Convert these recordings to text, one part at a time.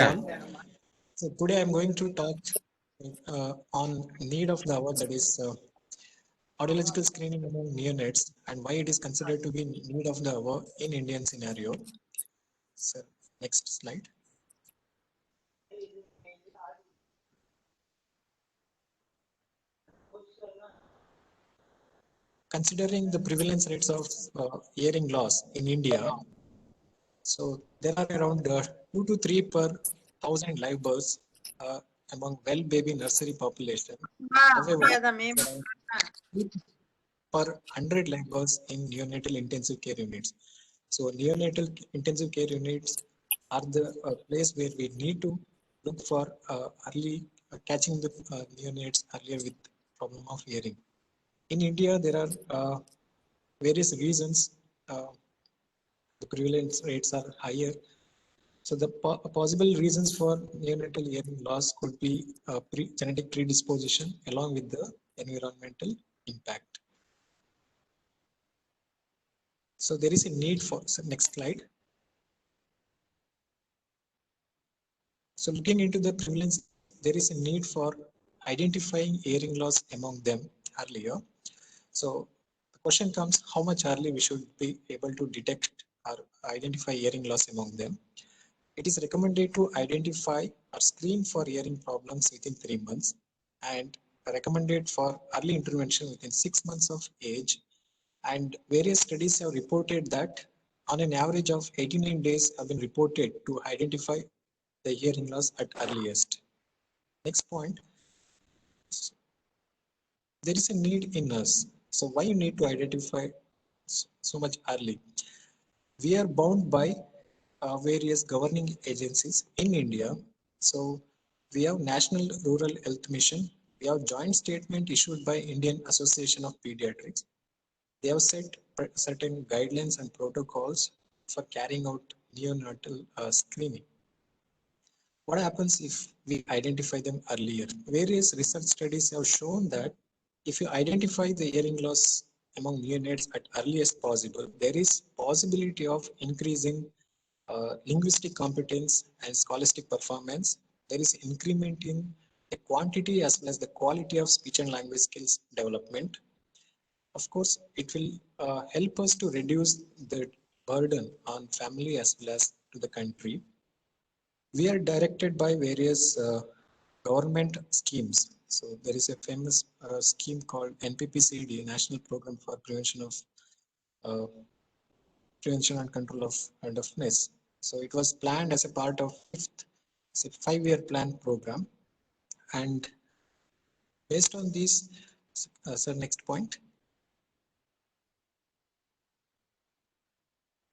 all. So today I'm going to talk on need of the hour, that is audiological screening among neonates and why it is considered to be need of the hour in Indian scenario. So next slide. Considering the prevalence rates of hearing loss in India, so there are around 2 to 3 per 1,000 live births among well baby nursery population. However, around 2 per 100 live births in neonatal intensive care units. So neonatal intensive care units are the place where we need to look for early catching the neonates earlier with problem of hearing. In India, there are various reasons the prevalence rates are higher. So the possible reasons for neonatal hearing loss could be genetic predisposition along with the environmental impact. So there is a need for, so next slide. So looking into the prevalence, there is a need for identifying hearing loss among them earlier. So the question comes, how much early we should be able to detect or identify hearing loss among them. It is recommended to identify or screen for hearing problems within 3 months and recommended for early intervention within 6 months of age. And various studies have reported that on an average of 89 days have been reported to identify the hearing loss at earliest. Next point, there is a need in us. So why you need to identify so much early? We are bound by various governing agencies in India. So we have National Rural Health Mission. We have joint statement issued by Indian Association of Pediatrics. They have set certain guidelines and protocols for carrying out neonatal screening. What happens if we identify them earlier? Various research studies have shown that if you identify the hearing loss among neonates at earliest possible, there is possibility of increasing linguistic competence and scholastic performance. There is increment in the quantity as well as the quality of speech and language skills development. Of course, it will help us to reduce the burden on family as well as to the country. We are directed by various government schemes. So there is a famous scheme called NPPCD, National Program for uh, Prevention and Control of Deafness. So it was planned as a part of fifth, 5-year plan program. And based on this, sir, next point.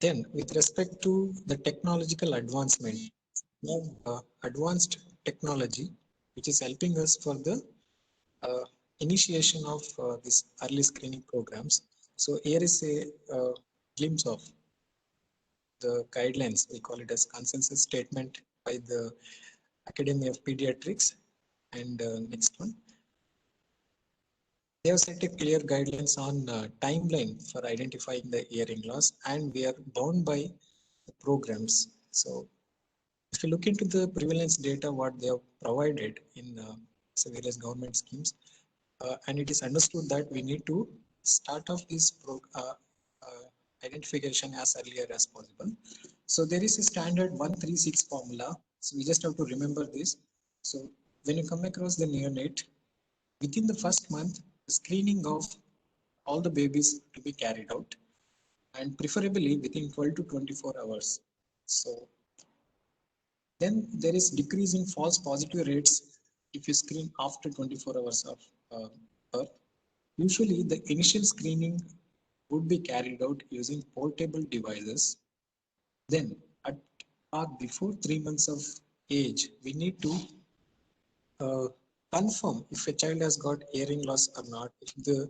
Then with respect to the technological advancement, we have advanced technology, which is helping us for the initiation of this early screening programs. So here is a glimpse of the guidelines. We call it as consensus statement by the Academy of Pediatrics. And next one. They have set a clear guidelines on timeline for identifying the hearing loss, and we are bound by the programs. So if you look into the prevalence data, what they have provided in various government schemes, and it is understood that we need to start off this identification as earlier as possible. So there is a standard 136 formula. So we just have to remember this. So when you come across the neonate, within the first month, screening of all the babies to be carried out, and preferably within 12 to 24 hours. So then there is decrease in false positive rates if you screen after 24 hours of birth. Usually the initial screening would be carried out using portable devices. Then at or before 3 months of age, we need to confirm if a child has got hearing loss or not, if the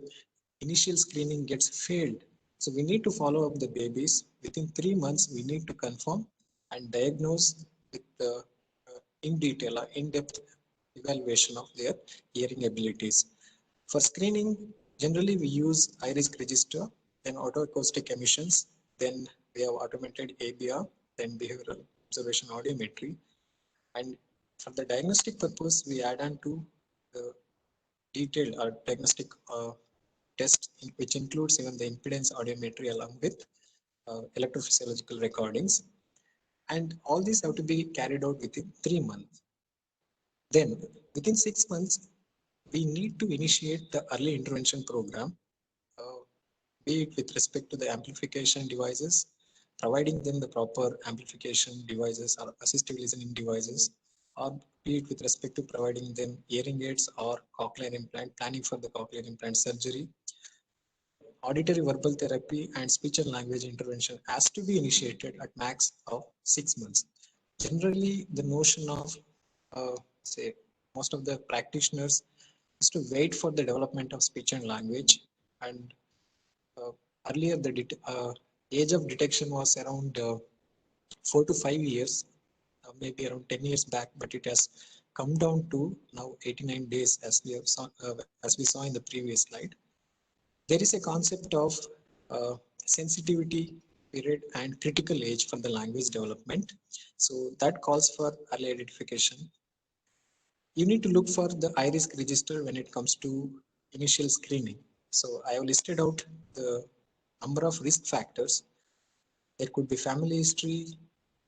initial screening gets failed. So we need to follow up the babies. Within 3 months, we need to confirm and diagnose with the in detail or in-depth evaluation of their hearing abilities. For screening, generally we use high-risk register, then autoacoustic emissions, then we have automated ABR, then behavioral observation audiometry. And for the diagnostic purpose, we add on to the detailed diagnostic test, which includes even the impedance audiometry along with electrophysiological recordings. And all these have to be carried out within 3 months. Then within 6 months, we need to initiate the early intervention program, uh, be it with respect to the amplification devices, providing them the proper amplification devices or assistive listening devices, or be it with respect to providing them hearing aids or cochlear implant, planning for the cochlear implant surgery. Auditory verbal therapy and speech and language intervention has to be initiated at max of 6 months. Generally, the notion of, say, most of the practitioners is to wait for the development of speech and language. And uh, earlier, the age of detection was around 4 to 5 years, maybe around 10 years back, but it has come down to now 89 days, as we saw in the previous slide. There is a concept of uh, sensitivity period and critical age for the language development. So that calls for early identification. You need to look for the iris register when it comes to initial screening. So I have listed out the number of risk factors. There could be family history.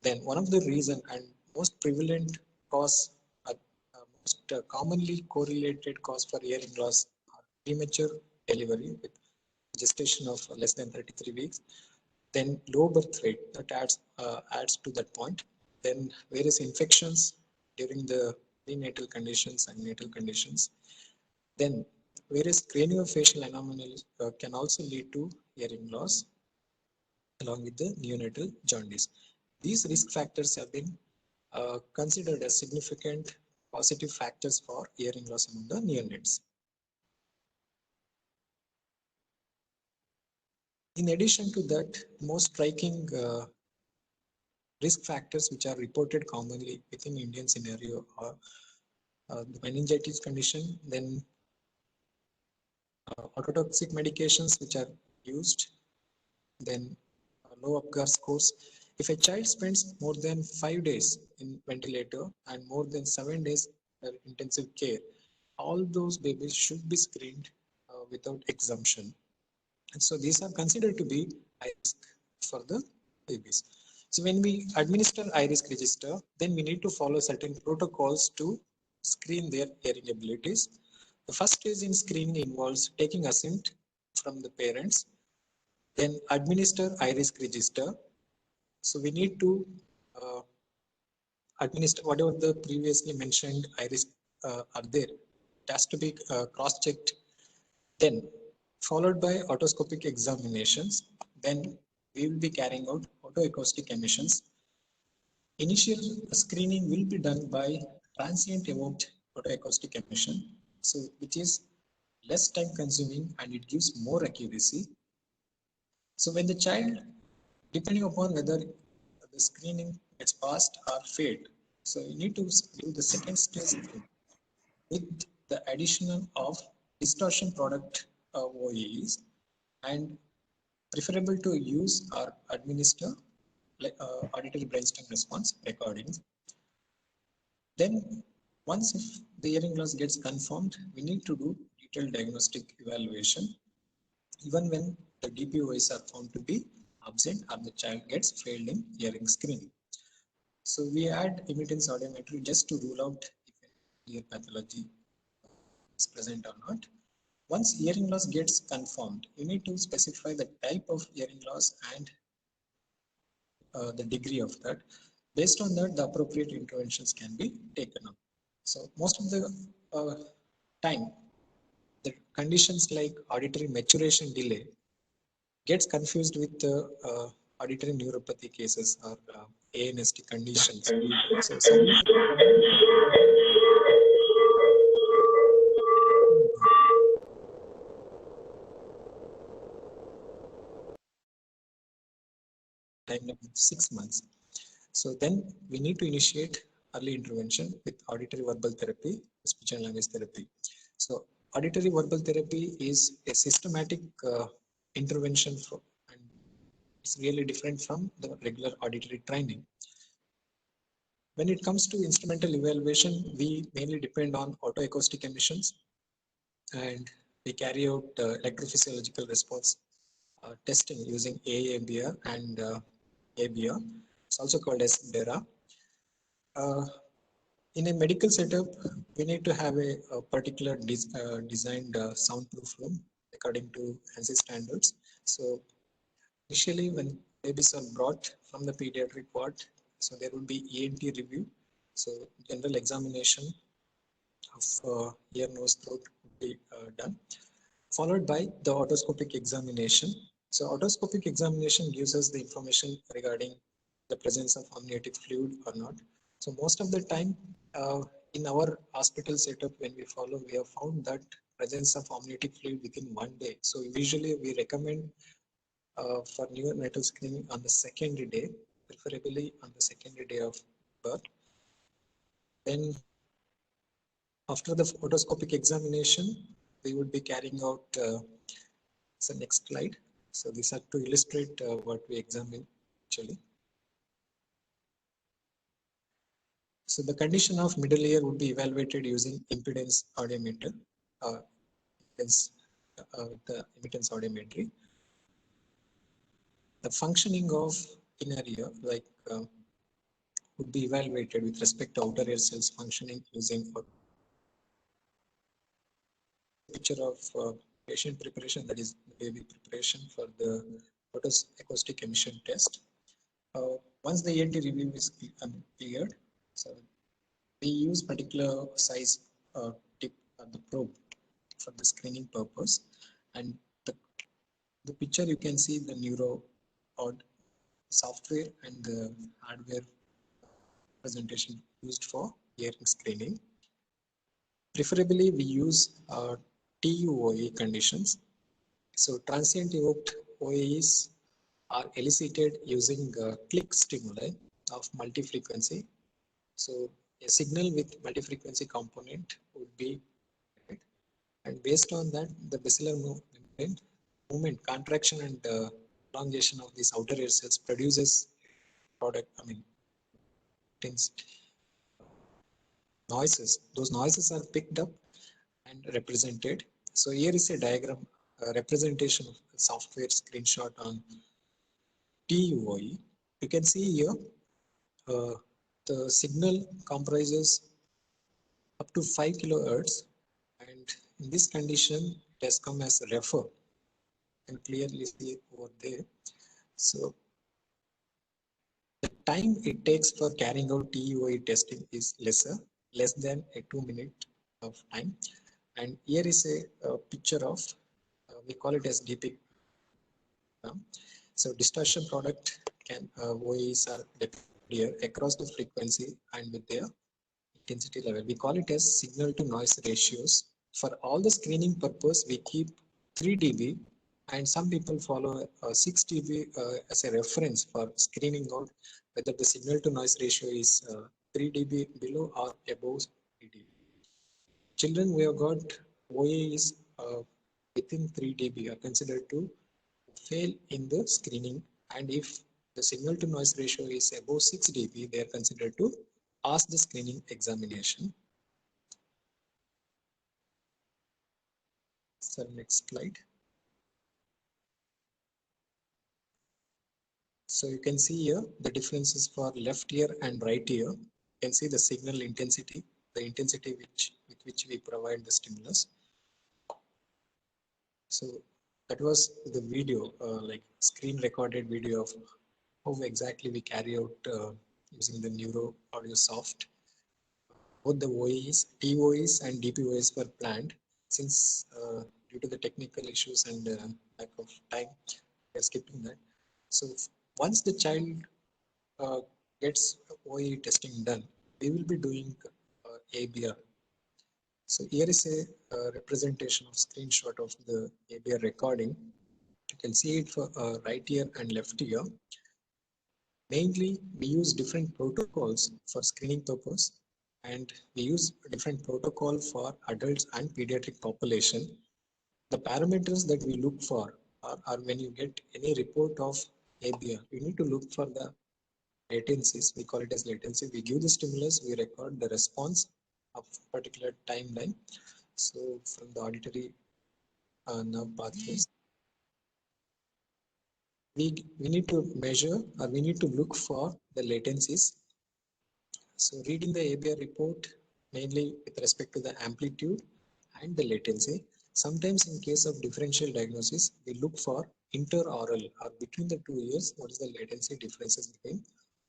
Then one of the reason and most prevalent cause, most commonly correlated cause for hearing loss are premature delivery with gestation of less than 33 weeks. Then low birth rate that adds to that point. Then various infections during the prenatal conditions and natal conditions. Then various craniofacial anomalies can also lead to hearing loss along with the neonatal jaundice. These risk factors have been considered as significant positive factors for hearing loss among the neonates. In addition to that, most striking risk factors which are reported commonly within Indian scenario are the meningitis condition, then ototoxic medications which are used, then low Apgar scores. If a child spends more than 5 days in ventilator and more than 7 days in intensive care, all those babies should be screened without exemption. And so these are considered to be high risk for the babies. So when we administer iris register, then we need to follow certain protocols to screen their hearing abilities. The first stage in screening involves taking assent from the parents, then administer iris register. So we need to uh, administer whatever the previously mentioned iris are there. It has to be cross-checked. Then followed by otoscopic examinations. Then we will be carrying out otoacoustic emissions. Initial screening will be done by transient evoked otoacoustic emission, so which is less time consuming and it gives more accuracy. So when the child, depending upon whether the screening gets passed or failed, so you need to do the second stage with the addition of distortion product OEs, and preferable to use or administer like auditory brainstem response recordings. Then once if the hearing loss gets confirmed, we need to do detailed diagnostic evaluation even when the DPOIs are found to be absent or the child gets failed in hearing screening. So we add emittance audiometry just to rule out if any ear pathology is present or not. Once hearing loss gets confirmed, you need to specify the type of hearing loss and the degree of that. Based on that, the appropriate interventions can be taken up. So most of the time, the conditions like auditory maturation delay gets confused with the auditory neuropathy cases or ANST conditions. So time of 6 months. So then we need to initiate early intervention with auditory verbal therapy, speech and language therapy. So auditory verbal therapy is a systematic intervention for, and it's really different from the regular auditory training. When it comes to instrumental evaluation, we mainly depend on autoacoustic emissions, and we carry out electrophysiological response testing using AABR and ABR. It's also called as DERA. In a medical setup, we need to have a particular designed soundproof room according to ANSI standards. So initially, when babies are brought from the pediatric ward, so there will be ENT review. So general examination of ear, nose, throat would be done, followed by the otoscopic examination. So otoscopic examination gives us the information regarding the presence of amniotic fluid or not. So most of the time in our hospital setup, when we follow, we have found that presence of amniotic fluid within 1 day. So usually we recommend for neonatal screening on the second day, preferably on the second day of birth. Then after the otoscopic examination, we would be carrying out, so next slide. So these are to illustrate what we examine actually. So the condition of middle ear would be evaluated using impedance audiometer, uh, the impedance audiometry. The functioning of inner ear, like would be evaluated with respect to outer ear cells functioning using a picture of patient preparation, that is baby preparation for the acoustic emission test. Once the ENT review is cleared, so we use particular size tip the probe for the screening purpose, and the picture you can see the neuro or software and the hardware presentation used for hearing screening. Preferably, we use TUOA conditions. So transient evoked OAEs are elicited using click stimuli of multi-frequency. So a signal with multi-frequency component would be, and based on that, the basilar movement, contraction and elongation of these outer ear cells produces noises. Those noises are picked up and represented. So here is a diagram, representation of a software screenshot on TUOE. You can see here uh, the signal comprises up to 5 kilohertz, and in this condition it has come as a refer. You can clearly see over there. So the time it takes for carrying out TUOE testing is less than a 2 minute of time. And here is a picture of, we call it as DP. So distortion product can OAEs are depicted here across the frequency and with their intensity level. We call it as signal to noise ratios. For all the screening purpose, we keep 3 dB, and some people follow 6 dB as a reference for screening out whether the signal to noise ratio is 3 dB below or above 3 dB. Children who have got OAEs within 3 dB are considered to fail in the screening, and if the signal to noise ratio is above 6 dB, they are considered to pass the screening examination. So next slide. So you can see here the differences for left ear and right ear. You can see the signal intensity, the intensity with which we provide the stimulus. So that was the video, like screen recorded video of how exactly we carry out using the Neuro Audio Soft. Both the OEs, TOEs and DPOEs were planned. Since due to the technical issues and lack of time, we are skipping that. So once the child gets OE testing done, we will be doing ABR. So here is a representation of screenshot of the ABR recording. You can see it for right ear and left ear. Mainly, we use different protocols for screening purpose, and we use different protocol for adults and pediatric population. The parameters that we look for are when you get any report of ABR, you need to look for the latencies, we call it as latency. We give the stimulus, we record the response of particular timeline. So from the auditory nerve pathways, we need to measure or we need to look for the latencies. So reading the ABR report, mainly with respect to the amplitude and the latency. Sometimes in case of differential diagnosis, we look for interaural or between the 2 years, what is the latency differences between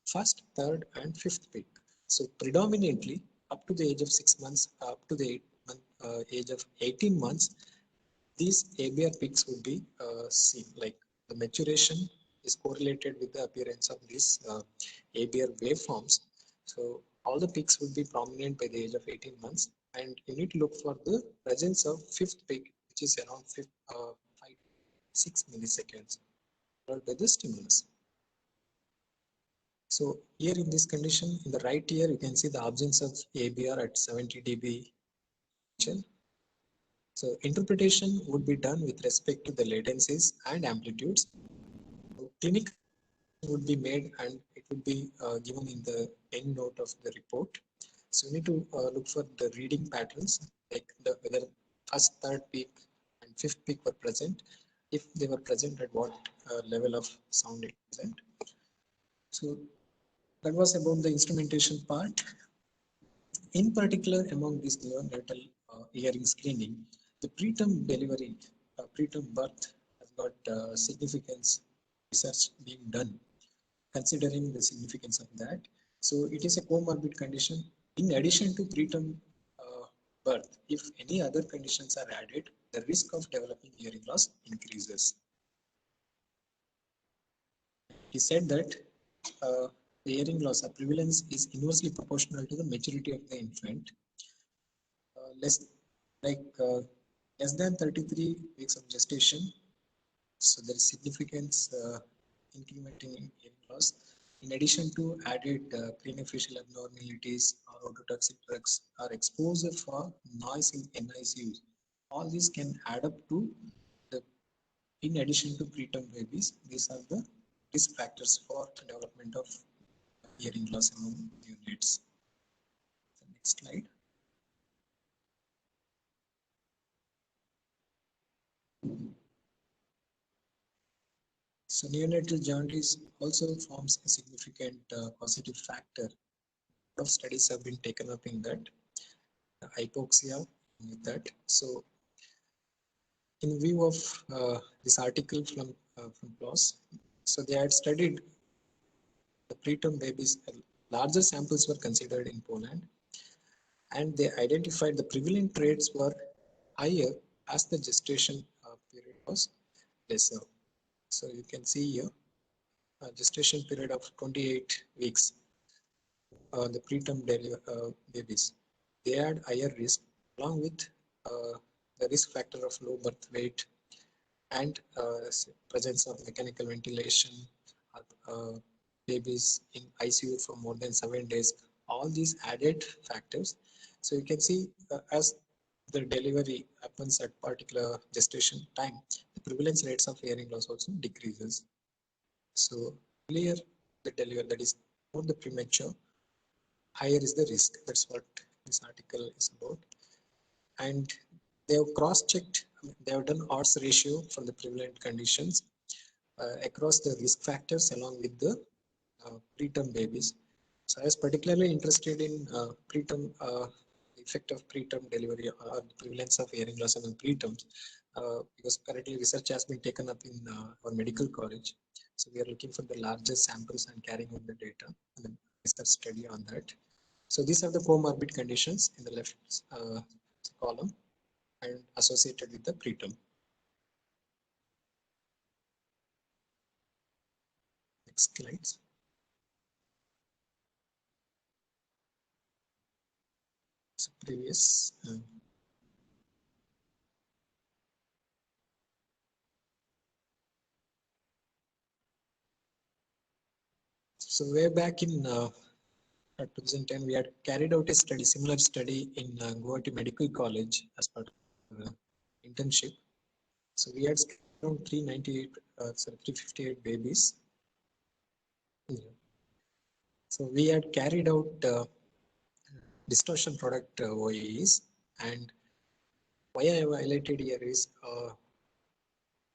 first, third and fifth peak. So predominantly up to the age of 6 months, up to the age of 18 months, these ABR peaks would be seen, like the maturation is correlated with the appearance of these ABR waveforms. So all the peaks would be prominent by the age of 18 months, and you need to look for the presence of fifth peak, which is around 5 6 milliseconds, followed by the stimulus. So here in this condition, in the right ear, you can see the absence of ABR at 70 dB. So interpretation would be done with respect to the latencies and amplitudes. Clinic would be made and it would be given in the end note of the report. So you need to look for the reading patterns, like whether first, third peak and fifth peak were present, if they were present at what level of sound it present. So that was about the instrumentation part. In particular, among this neonatal hearing screening, the preterm delivery, preterm birth has got significance research being done, considering the significance of that. So it is a comorbid condition. In addition to preterm birth, if any other conditions are added, the risk of developing hearing loss increases. He said that the hearing loss prevalence is inversely proportional to the maturity of the infant. Less like less than 33 weeks of gestation, so there is significance increment in hearing loss. In addition to added craniofacial abnormalities or ototoxic drugs or exposure for noise in NICUs, all these can add up to the, in addition to preterm babies, these are the risk factors for development of hearing loss among neonates. The next slide. So neonatal jaundice also forms a significant positive factor. A lot of studies have been taken up in that. Hypoxia with that. So in view of this article from PLOS, so they had studied the preterm babies. Larger samples were considered in Poland, and they identified the prevalent rates were higher as the gestation period was lesser. So you can see here a gestation period of 28 weeks. The preterm babies, they had higher risk along with the risk factor of low birth weight and presence of mechanical ventilation, babies in ICU for more than 7 days, all these added factors. So you can see as the delivery happens at particular gestation time, the prevalence rates of hearing loss also decreases. So earlier the delivery, that is more the premature, higher is the risk. That's what this article is about. And they have cross-checked, they have done odds ratio for the prevalent conditions across the risk factors along with the preterm babies. So I was particularly interested in preterm effect of preterm delivery or the prevalence of hearing loss among preterms because currently research has been taken up in our medical college. So we are looking for the largest samples and carrying out the data and then research study on that. So these are the comorbid conditions in the left column and associated with the preterm. Next slides. So previous. So way back in 2010, we had carried out a study, similar study in Guwahati Medical College as part of internship. So we had around 358 babies. Yeah. So we had carried out distortion product OAEs, and why I highlighted here is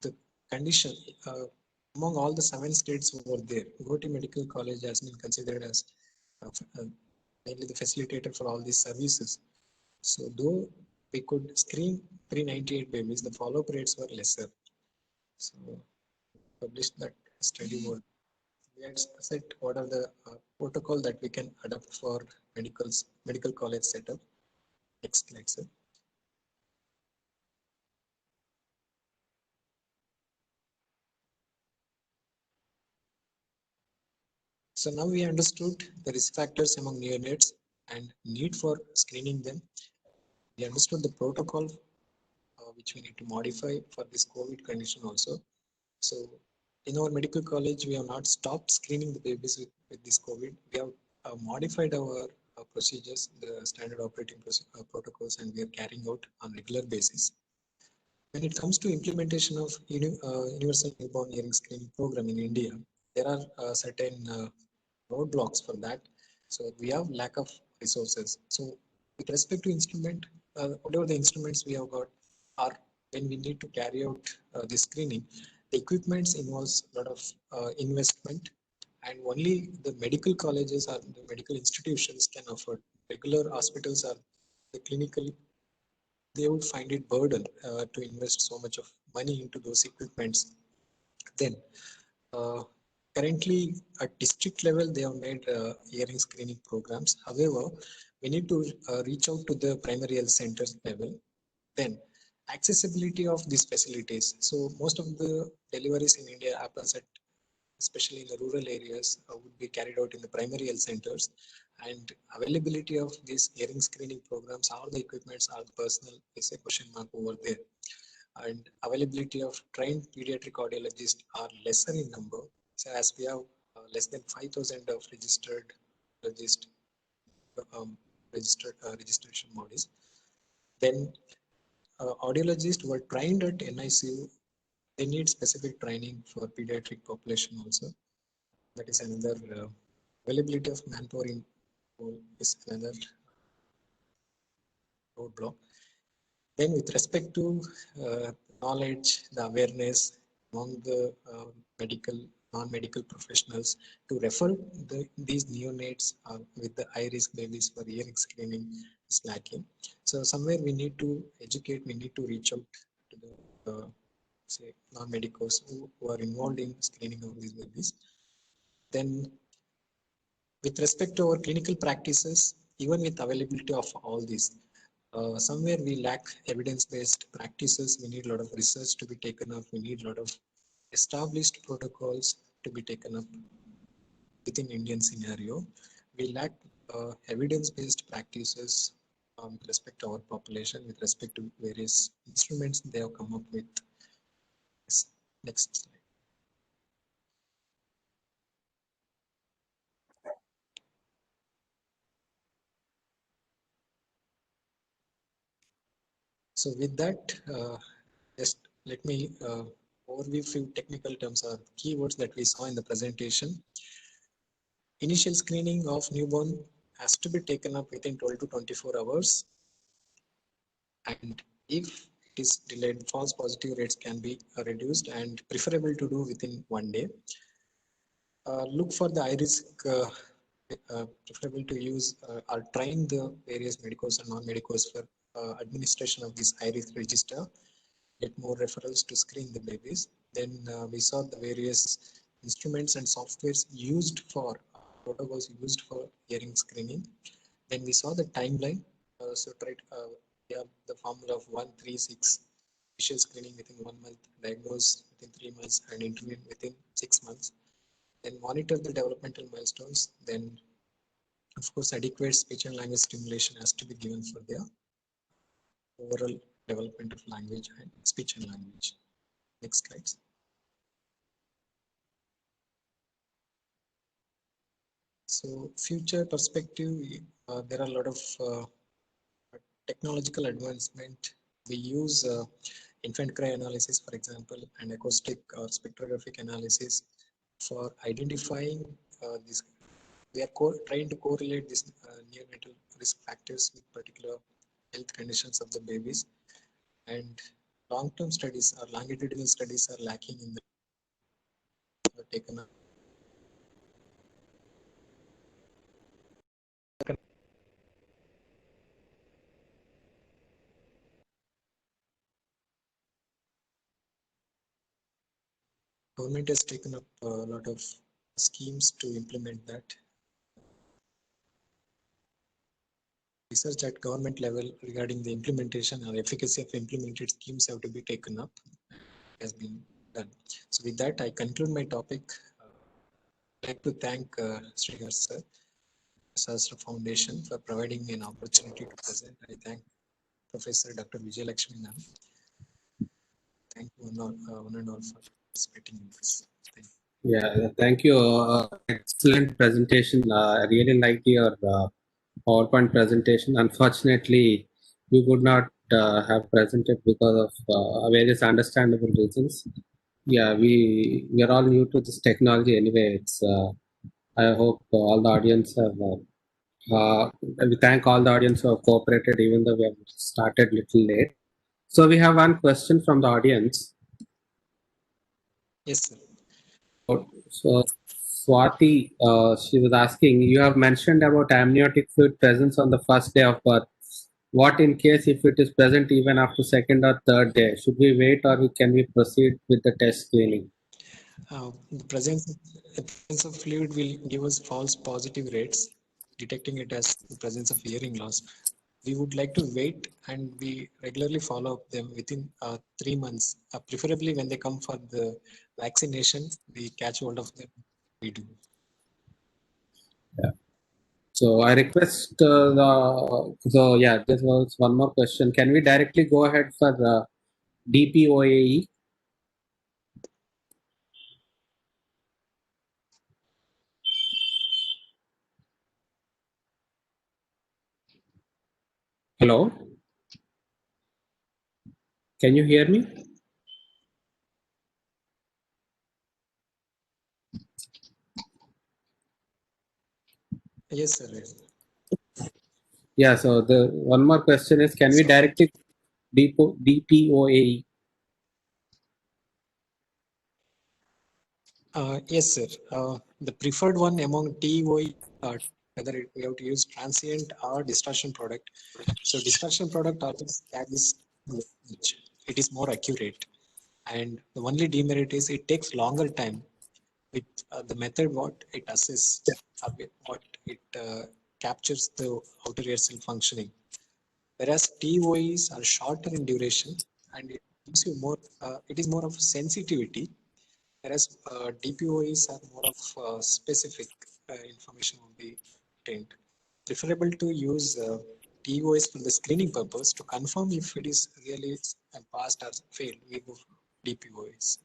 the condition among all the 7 states over there, Goti Medical College has been considered as uh, uh, mainly the facilitator for all these services. So though we could screen 398 babies, the follow-up rates were lesser. So published that study what we had set what are the protocol that we can adopt for medical college setup. Next slide, sir. So now we understood the risk factors among neonates and need for screening them. We understood the protocol which we need to modify for this COVID condition also. So in our medical college, we have not stopped screening the babies with this COVID. We have modified our procedures, the standard operating protocols, and we are carrying out on regular basis. When it comes to implementation of universal newborn hearing screening program in India, there are certain roadblocks for that. So we have lack of resources. So with respect to instrument, whatever the instruments we have got are when we need to carry out the screening, the equipments involves a lot of investment, and only the medical colleges or the medical institutions can afford. Regular hospitals are the clinical, they would find it burden to invest so much of money into those equipments. Then uh, currently at district level, they have made hearing screening programs. However, we need to reach out to the primary health centers level. Then accessibility of these facilities. So most of the deliveries in India happens at, especially in the rural areas, would be carried out in the primary health centers, and availability of these hearing screening programs, all the equipments, all the personnel is a question mark over there, and availability of trained pediatric audiologists are lesser in number. So as we have less than 5,000 of registered regist, registration bodies, then audiologists who are trained at NICU, they need specific training for pediatric population also. That is another availability of manpower in is another roadblock. Then with respect to knowledge, the awareness among the medical, non-medical professionals to refer these neonates with the high-risk babies for hearing screening is lacking. So somewhere we need to educate, we need to reach out to the say non-medicals who are involved in screening of these babies. Then with respect to our clinical practices, even with availability of all these, somewhere we lack evidence-based practices. We need a lot of research to be taken up. We need a lot of established protocols to be taken up within Indian scenario. We lack evidence-based practices with respect to our population, with respect to various instruments they have come up with. Next slide. So with that, just let me overview few technical terms or keywords that we saw in the presentation. Initial screening of newborn has to be taken up within 12 to 24 hours. And if it is delayed, false positive rates can be reduced and preferable to do within 1 day. Look for the high risk, preferable to use or train the various medicos and non-medicos for administration of this high risk register. Get more referrals to screen the babies. Then we saw the various instruments and softwares used for protocols used for hearing screening. Then we saw the timeline. So we have the formula of 136, initial screening within 1 month, diagnose within 3 months, and intervene within 6 months. Then monitor the developmental milestones. Then, of course, adequate speech and language stimulation has to be given for the overall development of language and speech and language. Next slides. So future perspective, there are a lot of technological advancement. We use infant cry analysis, for example, and acoustic or spectrographic analysis for identifying this we are trying to correlate these neonatal risk factors with particular health conditions of the babies, and long-term studies or longitudinal studies are lacking in the taken up. Government has taken up a lot of schemes to implement that. Research at government level regarding the implementation or efficacy of implemented schemes have to be taken up, has been done. So with that, I conclude my topic. I'd like to thank Srihar sir, Sahasra Foundation for providing me an opportunity to present. I thank Professor Dr. Vijay Lakshmi ma'am. Thank you one and all for participating in this. Thank you. Yeah, thank you. Excellent presentation. I really liked your PowerPoint presentation. Unfortunately, we could not have presented because of various understandable reasons. Yeah, we are all new to this technology anyway. It's I hope all the audience have. We thank all the audience who have cooperated, even though we have started little late. So we have one question from the audience. Yes, sir. So Swati, she was asking, you have mentioned about amniotic fluid presence on the first day of birth. What in case if it is present even after second or third day? Should we wait or can we proceed with the test screening? The presence of fluid will give us false positive rates, detecting it as the presence of hearing loss. We would like to wait and we regularly follow up them within 3 months, preferably when they come for the vaccination, we catch hold of them, we do. Yeah. So I request so yeah, this was one more question. Can we directly go ahead for DPOAE? Hello? Can you hear me? Yes, sir. Yes. Yeah, so the one more question is, can we directly DPOAE? Yes, sir. The preferred one among TOE, whether we have to use transient or distortion product. So distortion product always carries knowledge. It is more accurate. And the only demerit is it takes longer time with the method what it assesses, what it captures the outer ear cell functioning. Whereas TOEs are shorter in duration and it gives you more, it is more of sensitivity, whereas DPOEs are more of specific information will be obtained. Preferable to use TOEs for the screening purpose to confirm if it is really passed or failed. We go for DPOEs.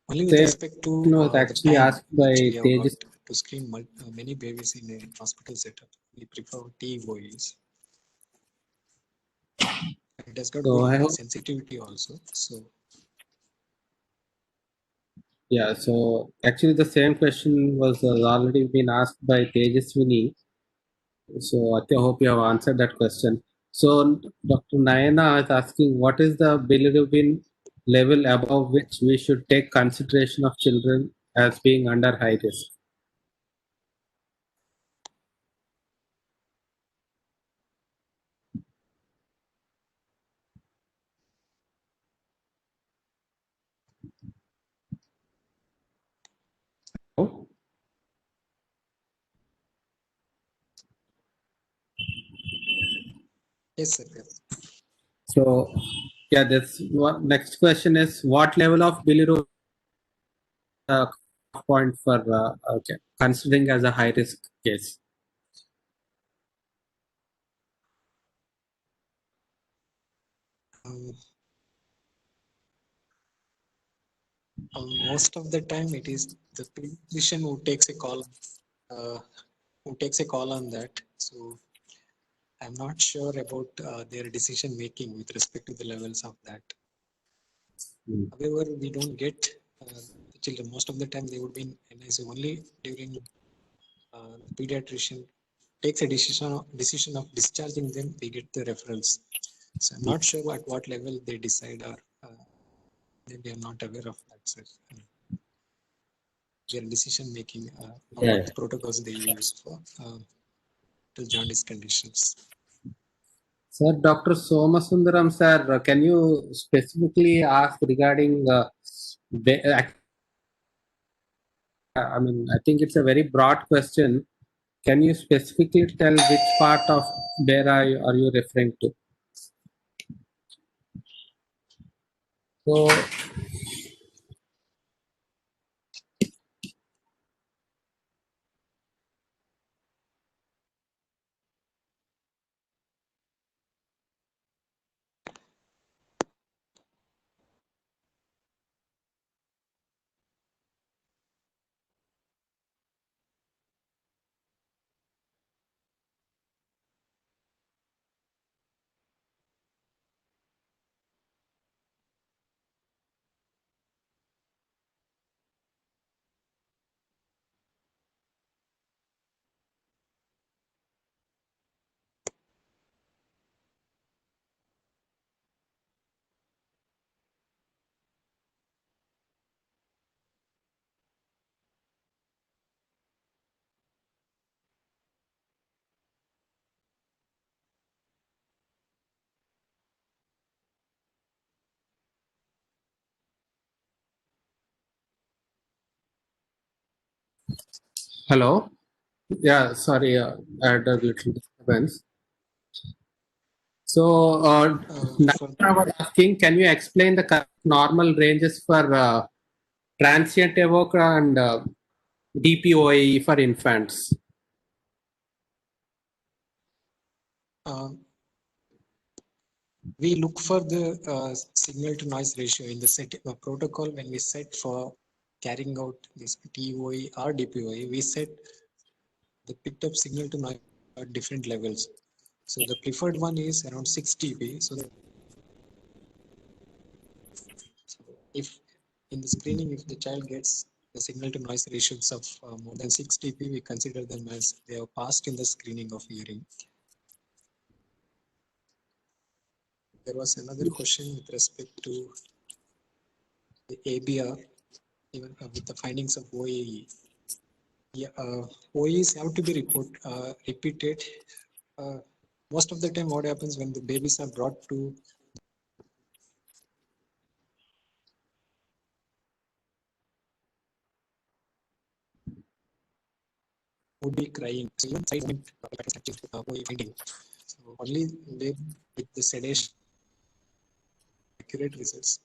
Only with respect to was the actually time asked by which we have got Tejas. to screen many babies in a hospital setup, we prefer TOEs. It has got So I good hope, sensitivity also. So yeah, so actually the same question was already been asked by Tejaswini. So I hope you have answered that question. So Dr. Nayana is asking, what is the bilirubin level above which we should take consideration of children as being under high risk? Oh, yes, sir. Yes. so yeah, this one next question is, what level of bilirubin point for okay, considering as a high risk case? Um, Most of the time, it is the physician who takes a call, uh, on that. So I'm not sure about their decision making with respect to the levels of that. Mm. However, we don't get the children. Most of the time they would be in NICU. Only during the pediatrician takes a decision of discharging them, we get the referrals. So I'm not sure at what level they decide, or they are not aware of that. So, their decision making, Yeah. what protocols they use for the jaundice conditions. Sir, Dr. Somasundaram, sir, can you specifically ask regarding I mean, I think it's a very broad question. Can you specifically tell which part of Bera are you referring to? So, hello. Yeah, sorry, I had a little disturbance. So, For I was asking, can you explain the correct normal ranges for transient evoke and DPOAE for infants? we look for the signal to noise ratio in the protocol. When we set for carrying out this TOE or DPOE, we set the picked up signal to noise at different levels. So the preferred one is around 6 dB. So if in the screening, if the child gets the signal to noise ratios of more than 6 dB, we consider them as they have passed in the screening of hearing. There was another question with respect to the ABR, even with the findings of OAE. Yeah, OAEs have to be repeated. Most of the time, what happens when the babies are brought to would be crying. So even side OAE finding. So only with the sedation accurate results.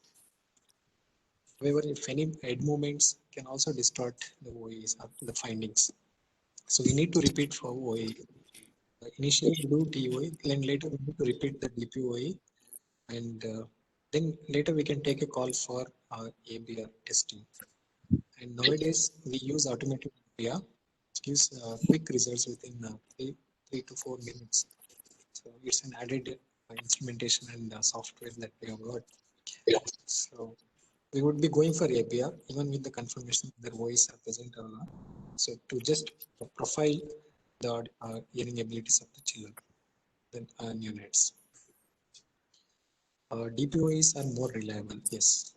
However, if any head movements can also distort the OAEs or the findings. So we need to repeat for OAE. Initially we do TOE, then later we need to repeat the DPOE, and then later we can take a call for ABR testing. And nowadays we use automated ABR, which gives quick results within 3 to 4 minutes. So it's an added instrumentation and software that we have got. So we would be going for ABR even with the confirmation that their voice are present or not. So to just profile the hearing abilities of the children, the neonates. DPOAs are more reliable, yes.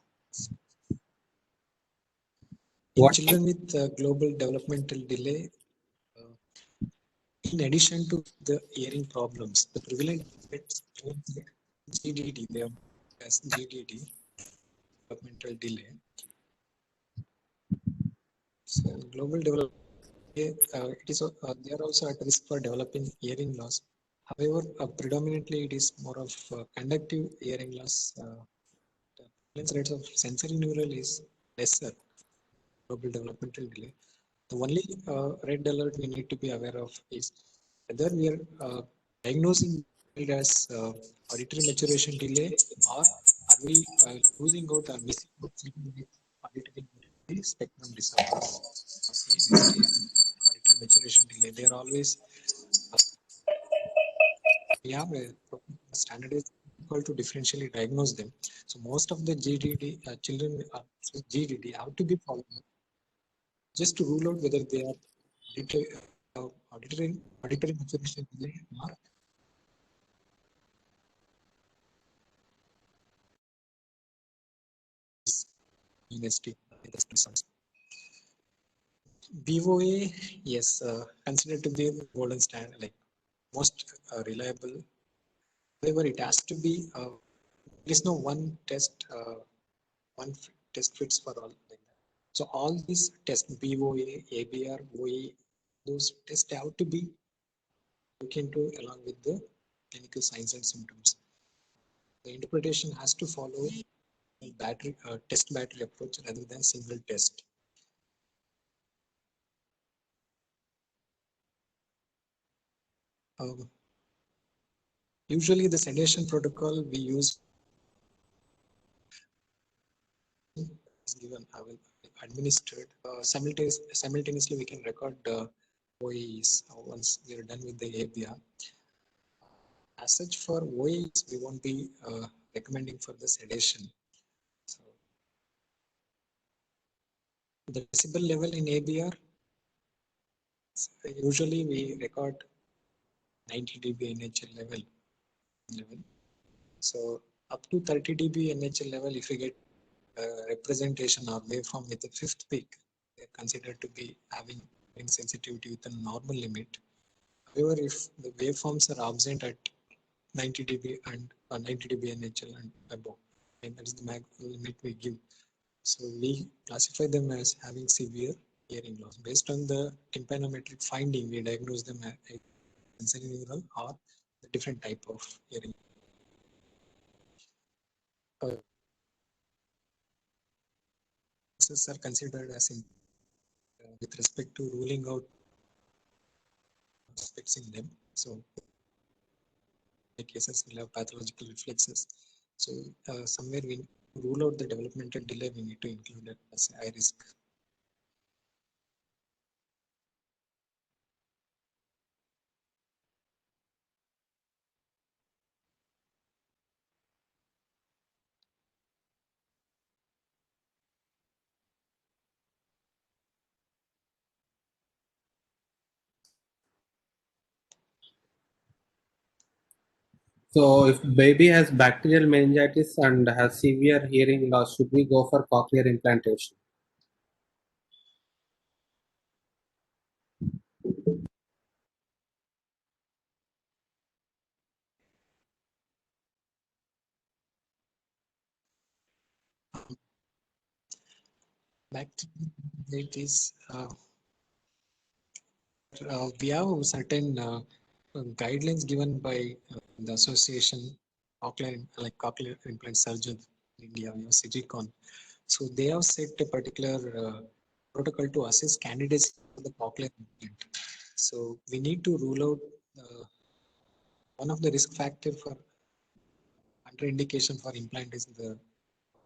In What? children with global developmental delay, in addition to the hearing problems, the prevalent GDD, they have as GDD, developmental delay. So global development, it is they are also at risk for developing hearing loss. However, predominantly it is more of conductive hearing loss. The prevalence rates of sensory neural is lesser. Global developmental delay. The only red alert we need to be aware of is whether we are diagnosing it as auditory maturation delay, or are we losing out or missing out with auditory spectrum disorders, AMSD and auditory maturation delay. They are always we have a standard is equal to differentially diagnose them. So most of the GDD children with GDD have to be followed just to rule out whether they are auditory information or UNST. BOA, yes, considered to be the golden standard, like most reliable. However, it has to be. There is no one test, test fits for all. Like that. So all these tests, BOA, ABR, OA, those tests have to be looked into along with the clinical signs and symptoms. The interpretation has to follow a battery test battery approach rather than single test. Usually the sedation protocol we use is given, administered. Simultaneously we can record OAEs once we are done with the ABR. As such, for OAEs, we won't be recommending for the sedation. So, the decibel level in ABR, usually we record 90 dB NHL level. So, up to 30 dB NHL level, if we get representation or waveform with a fifth peak, they are considered to be having sensitivity within normal limit. However, if the waveforms are absent at 90 dB and 90 dB NHL and above, and that is the maximum limit we give. So we classify them as having severe hearing loss. Based on the tympanometric finding, we diagnose them as sensorineural or the different type of hearing. Are considered as in, with respect to ruling out aspects in them. So the cases will have pathological reflexes. So somewhere we rule out the developmental delay, we need to include it as high risk. So, if baby has bacterial meningitis and has severe hearing loss, should we go for cochlear implantation? Bacterial meningitis, we have certain guidelines given by the association cochlear implant surgeons in India, we have CGCon. So they have set a particular protocol to assess candidates for the cochlear implant. So we need to rule out one of the risk factor for under indication for implant is the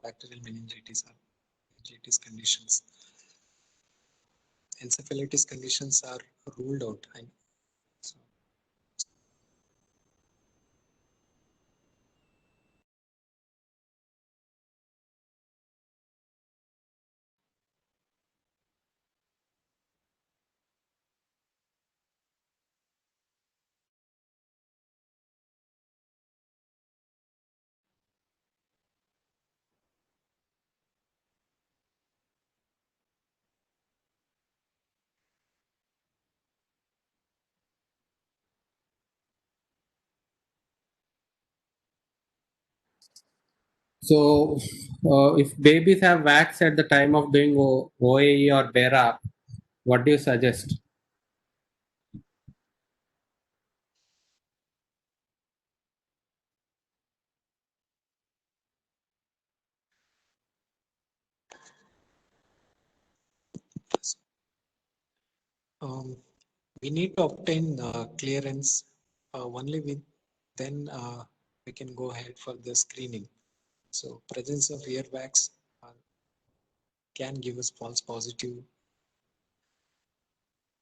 bacterial meningitis or meningitis conditions. Encephalitis conditions are ruled out. And so So, if babies have wax at the time of doing OAE or BERA, what do you suggest? we need to obtain clearance only with then we can go ahead for the screening. So presence of earwax can give us false positive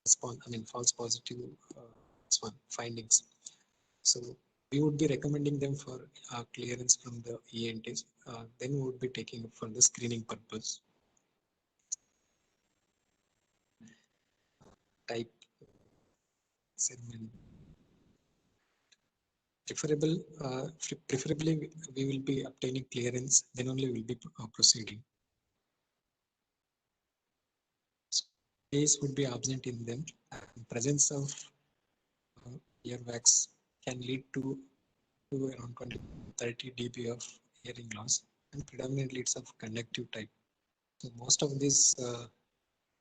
response. I mean false positive findings. So we would be recommending them for clearance from the ENTs. Then we would be taking it for the screening purpose. type segment. Preferably we will be obtaining clearance, then only we'll be proceeding. So, case would be absent in them. Presence of earwax can lead to around 20-30 dB of hearing loss, and predominantly it's of conductive type. So most of these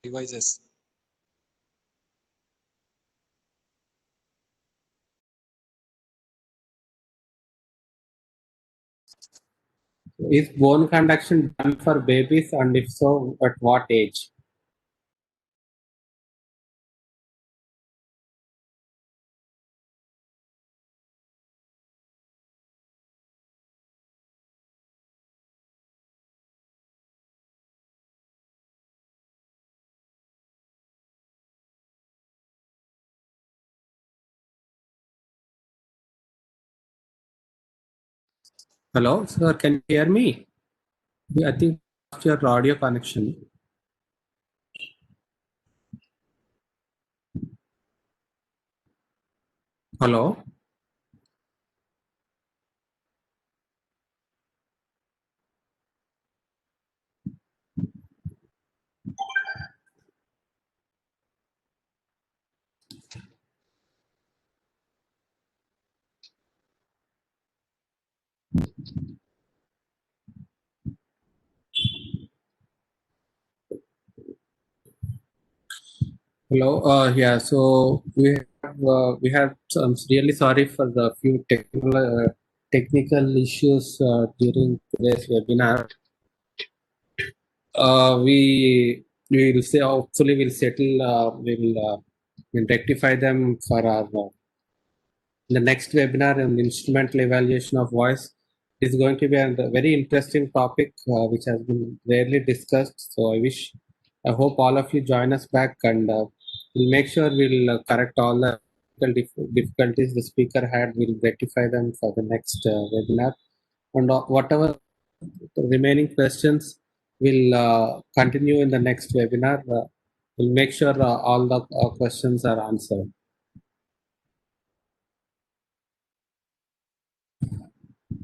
devices Is bone conduction done for babies, and if so, at what age? Hello, sir, can you hear me? I think your audio connection. Hello? Hello. Yeah. So we have some really sorry for the few technical issues during today's webinar. We will say hopefully we'll settle. We'll rectify them for our the next webinar on instrumental evaluation of voice. Is going to be a very interesting topic which has been rarely discussed. So I hope all of you join us back, and we'll make sure we'll correct all the difficulties the speaker had. We'll rectify them for the next webinar, and whatever remaining questions will continue in the next webinar. We'll make sure all the questions are answered.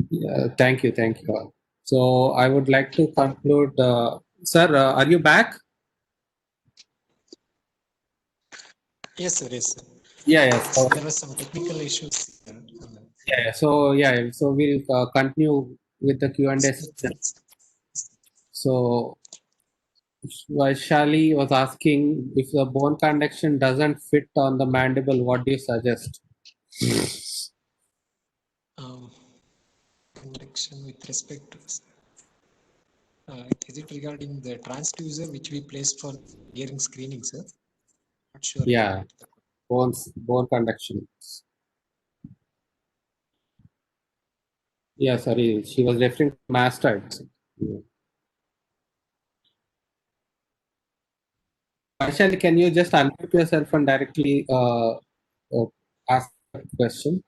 Yeah, thank you, thank you. So I would like to conclude. Sir, are you back? yes, sir, yes, sir. Yeah, yes. So, There were some technical issues. yeah. So we'll continue with the Q&A session. So Vaishali was asking, if the bone conduction doesn't fit on the mandible, what do you suggest? Connection with respect to is it regarding the transducer which we place for hearing screening, sir? Not sure. Yeah, bone conduction. Yeah, sorry, she was referring to mastoids. Yeah. Vaishali, can you just unmute yourself and directly ask a question?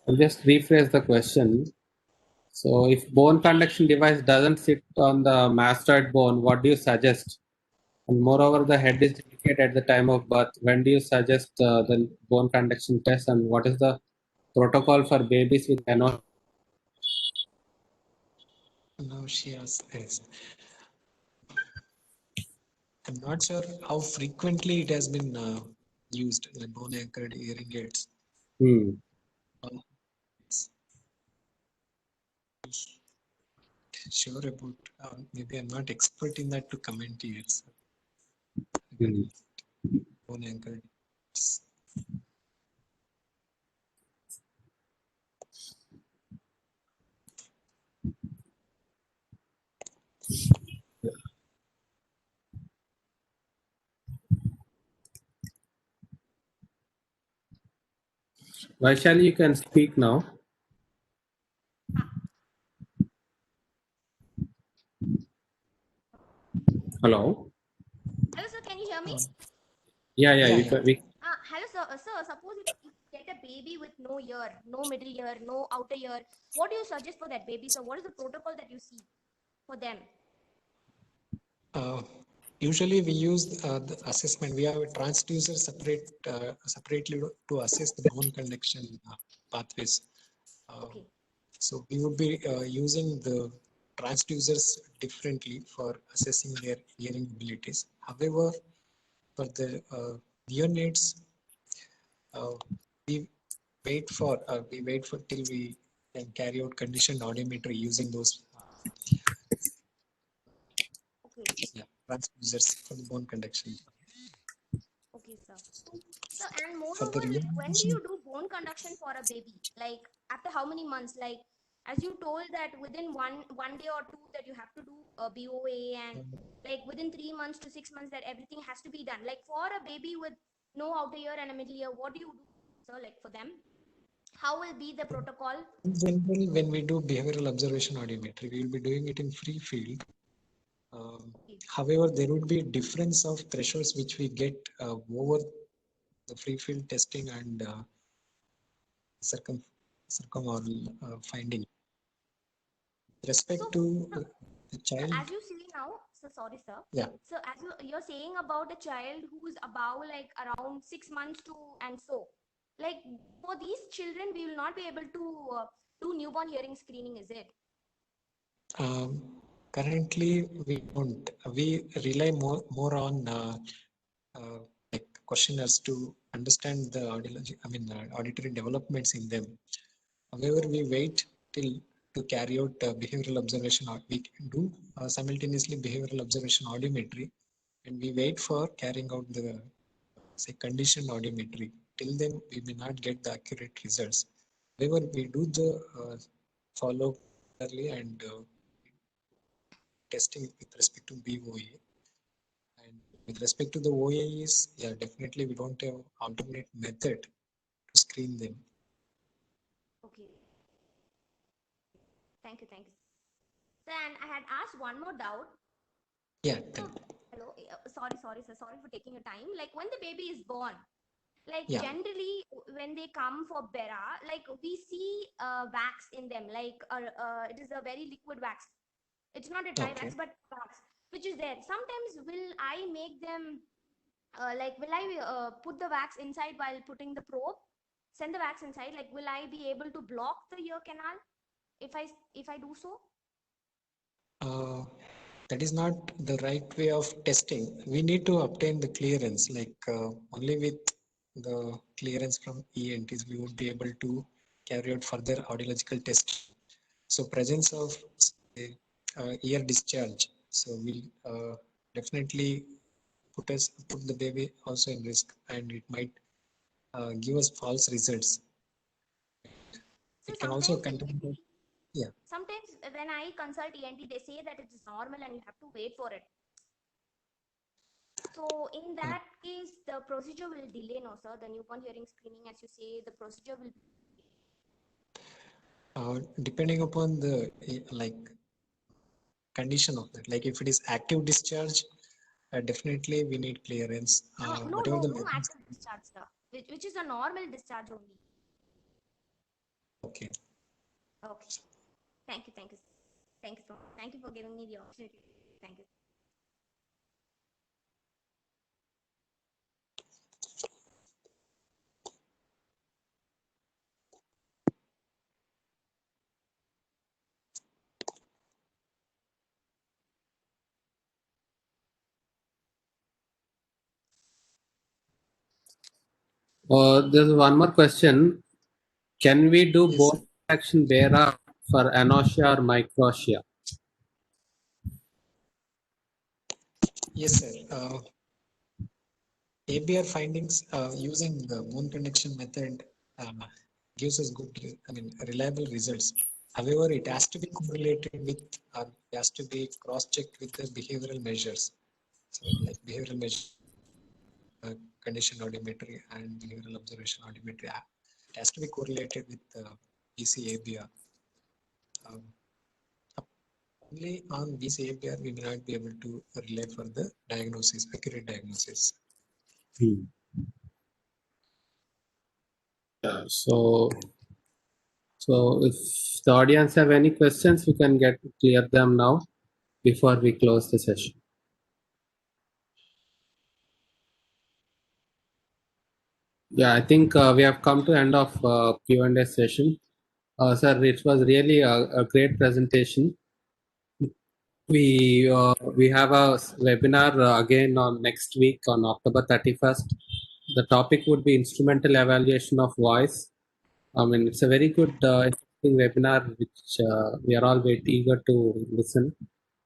I'll just rephrase the question. So if bone conduction device doesn't sit on the mastoid bone, what do you suggest? And moreover, the head is delicate at the time of birth. When do you suggest the bone conduction test, and what is the protocol for babies with NO? No, she has. Yes. I'm not sure how frequently it has been used, the bone anchored hearing aids. Sure about, maybe I'm not expert in that to comment here. Bone anchored. Vaishali, you can speak now. Hello. Hello, sir. Can you hear me? Yeah. Yeah. Hello, sir. Sir, suppose if get a baby with no ear, no middle ear, no outer ear, what do you suggest for that baby? So what is the protocol that you see for them? Usually we use the assessment. We have a transducer separately to assess the bone conduction pathways. Okay. So we would be using the transducers differently for assessing their hearing abilities. However, for the neonates, we wait for till we can carry out conditioned audiometry using those Okay. transducers for the bone conduction. Okay, sir. So, and For the moreover, like when do you do bone conduction for a baby? Like after how many months? Like as you told that within one day or two that you have to do a BOA, and like within 3 months to 6 months that everything has to be done. Like for a baby with no outer ear and a middle ear, what do you do? So like for them, how will be the protocol? in general, when we do behavioral observation audiometry, we will be doing it in free field. However, there would be a difference of thresholds which we get over the free field testing and circumoral finding. With respect So, to so the child, as you see now, so sorry, sir. yeah, So as you're saying about a child who is above like around 6 months to and so, like for these children, we will not be able to do newborn hearing screening, is it? currently we don't. We rely more on like questionnaires to understand the auditory developments in them. However, we wait till to carry out behavioral observation. We can do simultaneously behavioral observation audiometry, and we wait for carrying out the say conditioned audiometry. Till then, we may not get the accurate results. However, we do the follow early and testing with respect to BOA. And with respect to the OAEs, yeah, definitely we don't have alternate method to screen them. Okay. Thank you, thank you. So, and I had asked one more doubt. Yeah, So, hello, sorry, sir, sorry for taking your time. Like when the baby is born, like yeah, generally when they come for Bera, like we see wax in them, like it is a very liquid wax. It's not a dry okay. wax, but wax, which is there. Sometimes will I make them like will I put the wax inside while putting the probe? Send the wax inside. Like will I be able to block the ear canal if I do so? Uh, that is not the right way of testing. We need to obtain the clearance, like only with the clearance from ENTs, we would be able to carry out further audiological tests. So presence of say, ear discharge, so we'll definitely put the baby also in risk, and it might give us false results. So It can also sometimes contain, yeah. sometimes when I consult ENT, they say that it is normal and you have to wait for it. So in that case, the procedure will delay, no, sir. The newborn hearing screening, as you say, the procedure will. Depending upon the like condition of that, like if it is active discharge, definitely we need clearance. No, Whatever no, the no methods. active discharge, sir. Which is a normal discharge only. Okay. Okay. Thank you, thank you, thank you so much. Thank you for giving me the opportunity. Thank you. There's one more question. Can we do Yes, bone action Bera for anosia or microtia? yes, sir. ABR findings using the bone conduction method gives us good, reliable results. However, it has to be correlated with, it has to be cross-checked with the behavioral measures. So, like behavioral measure, condition audiometry and behavioral observation audiometry, it has to be correlated with BC-ABR. Um, only on BC-ABR we may not be able to rely for the diagnosis, accurate diagnosis. So if the audience have any questions, we can clear them now before we close the session. Yeah, I think we have come to end of Q&A session. Sir, it was really a great presentation. We have a webinar again on next week on October 31st. The topic would be instrumental evaluation of voice. I mean, it's a very good interesting webinar which we are all very eager to listen.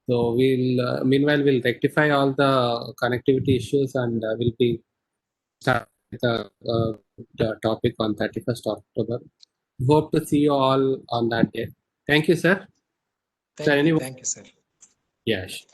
So meanwhile we'll rectify all the connectivity issues and we'll be start the topic on 31st October. Hope to see you all on that day. Thank you, sir. Thank you, sir. Yes.